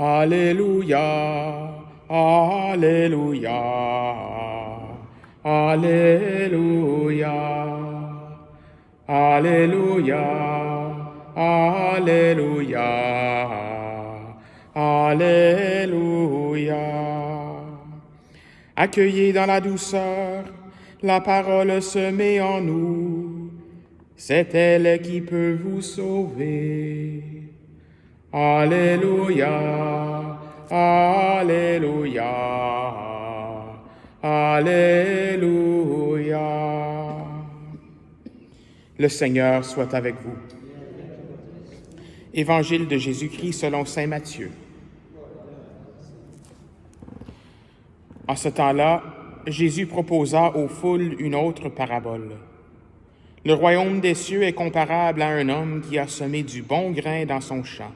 Alléluia, Alléluia, Alléluia, Alléluia, Alléluia, Alléluia. Accueillez dans la douceur la parole semée en nous, c'est elle qui peut vous sauver. Alléluia, Alléluia, Alléluia. Le Seigneur soit avec vous. Évangile de Jésus-Christ selon saint Matthieu. En ce temps-là, Jésus proposa aux foules une autre parabole. Le royaume des cieux est comparable à un homme qui a semé du bon grain dans son champ.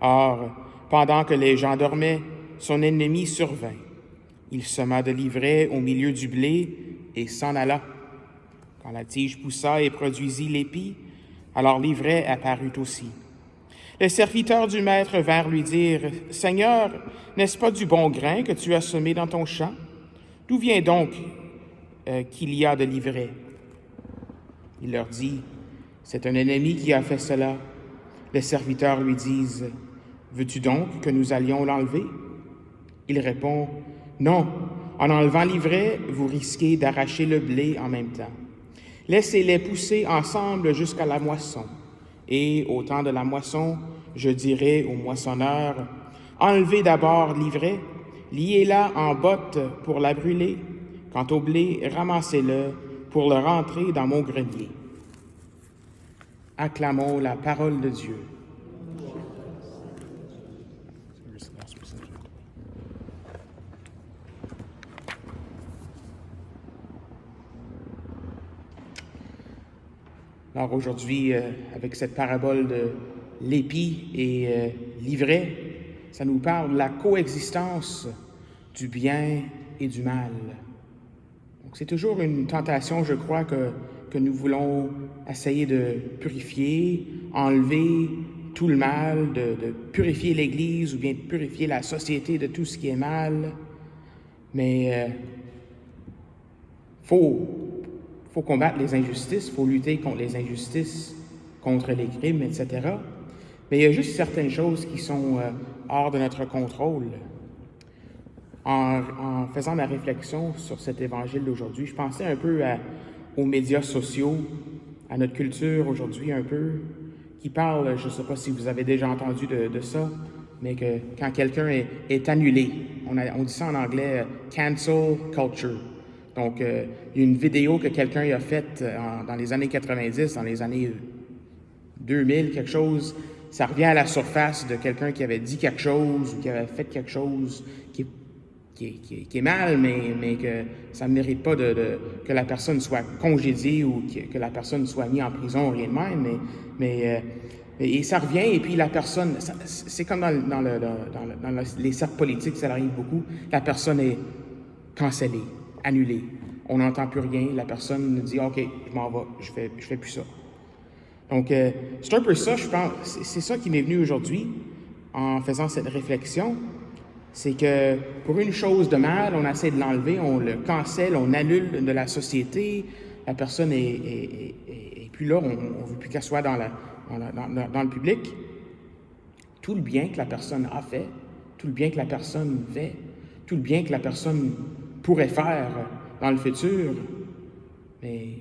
Or, pendant que les gens dormaient, son ennemi survint. Il sema de l'ivraie au milieu du blé et s'en alla. Quand la tige poussa et produisit l'épi, alors l'ivraie apparut aussi. Les serviteurs du maître vinrent lui dire, « Seigneur, n'est-ce pas du bon grain que tu as semé dans ton champ? D'où vient donc qu'il y a de l'ivraie? » Il leur dit, « C'est un ennemi qui a fait cela. » Les serviteurs lui disent, « Veux-tu donc que nous allions l'enlever? » Il répond, « Non, en enlevant l'ivraie, vous risquez d'arracher le blé en même temps. Laissez-les pousser ensemble jusqu'à la moisson. Et au temps de la moisson, je dirai aux moissonneurs, enlevez d'abord l'ivraie, liez-la en botte pour la brûler. Quant au blé, ramassez-le pour le rentrer dans mon grenier. » Acclamons la parole de Dieu. Alors aujourd'hui, avec cette parabole de l'épi et l'ivraie, ça nous parle de la coexistence du bien et du mal. Donc c'est toujours une tentation, je crois, que nous voulons essayer de purifier, enlever tout le mal, de purifier l'Église ou bien de purifier la société de tout ce qui est mal. Mais faut combattre les injustices, faut lutter contre les injustices, contre les crimes, etc. Mais il y a juste certaines choses qui sont hors de notre contrôle. En faisant ma réflexion sur cet évangile d'aujourd'hui, je pensais un peu aux médias sociaux, à notre culture aujourd'hui un peu, qui parle, je ne sais pas si vous avez déjà entendu de ça, mais que quand quelqu'un est annulé, on dit ça en anglais « cancel culture ». Donc, il y a une vidéo que quelqu'un a faite dans les années 90, dans les années 2000, quelque chose, ça revient à la surface de quelqu'un qui avait dit quelque chose ou qui avait fait quelque chose qui est mal, mais que ça ne mérite pas que la personne soit congédiée ou que la personne soit mise en prison, rien de même, et ça revient, et puis la personne, c'est comme dans les cercles politiques, ça arrive beaucoup, la personne est cancellée, annulée. On n'entend plus rien, la personne dit « OK, je m'en vais, je fais plus ça ». Donc, c'est un peu ça, je pense, c'est ça qui m'est venu aujourd'hui en faisant cette réflexion, c'est que pour une chose de mal, on essaie de l'enlever, on le cancelle, on annule de la société, la personne est plus là, on ne veut plus qu'elle soit dans le public. Tout le bien que la personne a fait, tout le bien que la personne fait, tout le bien que la personne pourrait faire dans le futur, mais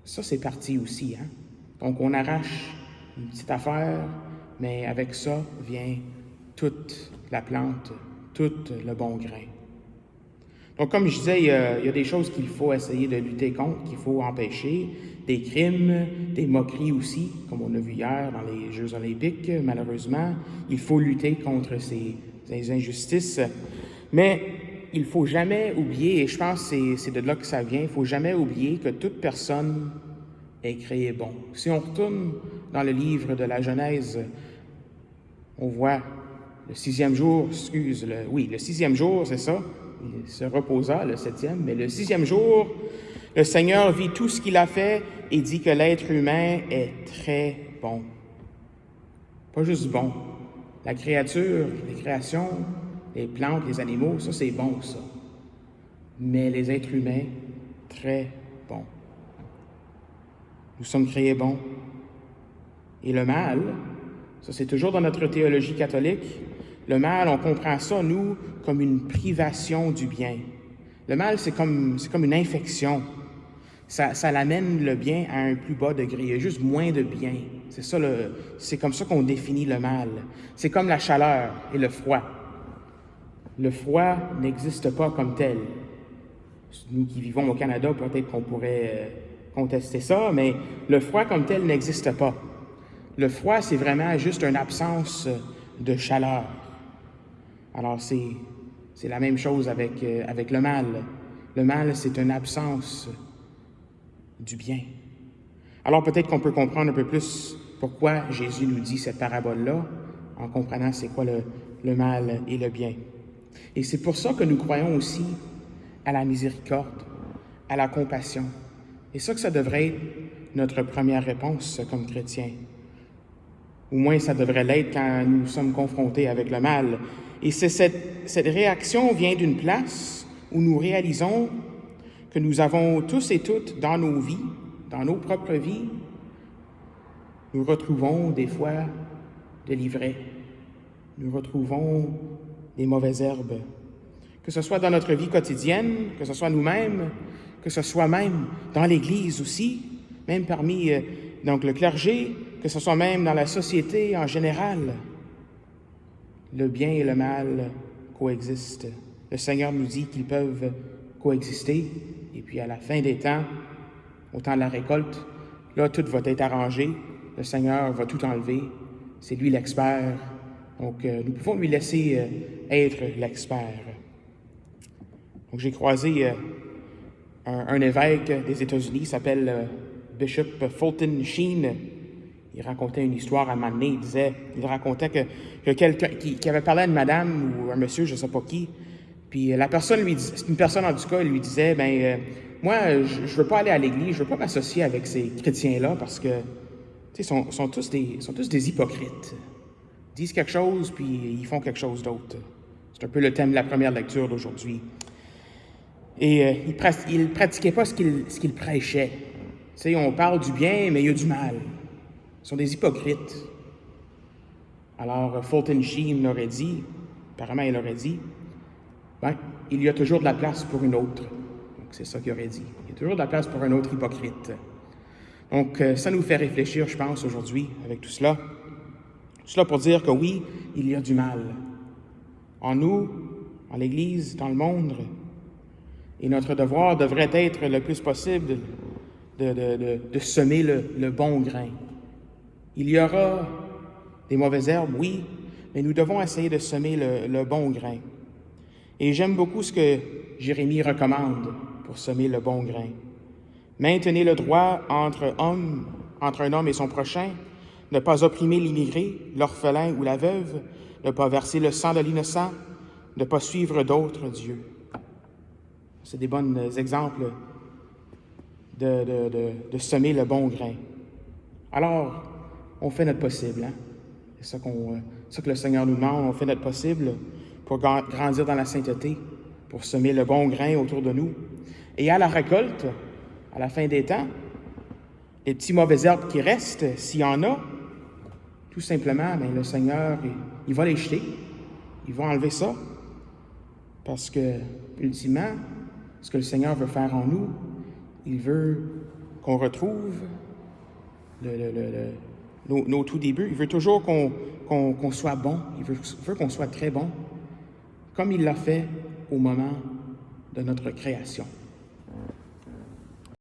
ça, c'est parti aussi, hein? Donc, on arrache une petite affaire, mais avec ça vient toute la plante, tout le bon grain. Donc, comme je disais, il y a des choses qu'il faut essayer de lutter contre, qu'il faut empêcher, des crimes, des moqueries aussi, comme on a vu hier dans les Jeux olympiques, malheureusement. Il faut lutter contre ces injustices, mais il ne faut jamais oublier, et je pense que c'est de là que ça vient, il ne faut jamais oublier que toute personne est créé bon. Si on retourne dans le livre de la Genèse, on voit le sixième jour, le sixième jour, c'est ça, il se reposa, le septième, mais le sixième jour, le Seigneur vit tout ce qu'il a fait et dit que l'être humain est très bon. Pas juste bon, La créature, les créations, les plantes, les animaux, ça c'est bon, ça. Mais les êtres humains, très bons. Nous sommes créés bons. Et le mal, ça c'est toujours dans notre théologie catholique, le mal, on comprend ça, nous, comme une privation du bien. Le mal, c'est comme une infection. Ça l'amène le bien à un plus bas degré. Il y a juste moins de bien. C'est comme ça qu'on définit le mal. C'est comme la chaleur et le froid. Le froid n'existe pas comme tel. Nous qui vivons au Canada, peut-être qu'on pourrait contester ça, mais le froid comme tel n'existe pas. Le froid, c'est vraiment juste une absence de chaleur. Alors, c'est la même chose avec le mal. Le mal, c'est une absence du bien. Alors, peut-être qu'on peut comprendre un peu plus pourquoi Jésus nous dit cette parabole-là, en comprenant c'est quoi le mal et le bien. Et c'est pour ça que nous croyons aussi à la miséricorde, à la compassion. Et ça que ça devrait être notre première réponse comme chrétiens. Au moins, ça devrait l'être quand nous sommes confrontés avec le mal. Et cette réaction vient d'une place où nous réalisons que nous avons tous et toutes dans nos vies, dans nos propres vies, nous retrouvons des fois de l'ivraie. Nous retrouvons des mauvaises herbes. Que ce soit dans notre vie quotidienne, que ce soit nous-mêmes, que ce soit même dans l'Église aussi, même parmi donc le clergé, que ce soit même dans la société en général. Le bien et le mal coexistent. Le Seigneur nous dit qu'ils peuvent coexister. Et puis à la fin des temps, au temps de la récolte, là, tout va être arrangé. Le Seigneur va tout enlever. C'est lui l'expert. Donc, nous pouvons lui laisser être l'expert. Donc, j'ai croisé un évêque des États-Unis, il s'appelle Bishop Fulton Sheen. Il racontait une histoire à un moment donné. Il racontait que quelqu'un qui avait parlé à une madame ou un monsieur, je ne sais pas qui, puis la personne lui disait, c'est une personne en tout cas, elle lui disait, moi, je ne veux pas aller à l'église, je ne veux pas m'associer avec ces chrétiens-là parce que, tu sais, sont tous des hypocrites. Ils disent quelque chose, puis ils font quelque chose d'autre. C'est un peu le thème de la première lecture d'aujourd'hui. Et il ne pratiquait pas ce qu'il prêchait. Tu sais, on parle du bien, mais il y a du mal. Ils sont des hypocrites. Alors, Fulton Sheen aurait dit, apparemment il aurait dit, il y a toujours de la place pour une autre. Donc, c'est ça qu'il aurait dit. Il y a toujours de la place pour un autre hypocrite. Donc, ça nous fait réfléchir, je pense, aujourd'hui, avec tout cela. Tout cela pour dire que oui, il y a du mal. En nous, en l'Église, dans le monde. Et notre devoir devrait être le plus possible de semer le bon grain. Il y aura des mauvaises herbes, oui, mais nous devons essayer de semer le bon grain. Et j'aime beaucoup ce que Jérémie recommande pour semer le bon grain. Maintenez le droit entre un homme et son prochain, ne pas opprimer l'immigré, l'orphelin ou la veuve, ne pas verser le sang de l'innocent, ne pas suivre d'autres dieux. C'est des bons exemples de semer le bon grain. Alors, on fait notre possible. Hein? C'est ça que le Seigneur nous demande. On fait notre possible pour grandir dans la sainteté, pour semer le bon grain autour de nous. Et à la récolte, à la fin des temps, les petits mauvaises herbes qui restent, s'il y en a, tout simplement, le Seigneur, il va les jeter. Il va enlever ça. Parce que, ultimement, ce que le Seigneur veut faire en nous, il veut qu'on retrouve nos tout débuts. Il veut toujours qu'on soit bon. Il veut qu'on soit très bon, comme il l'a fait au moment de notre création.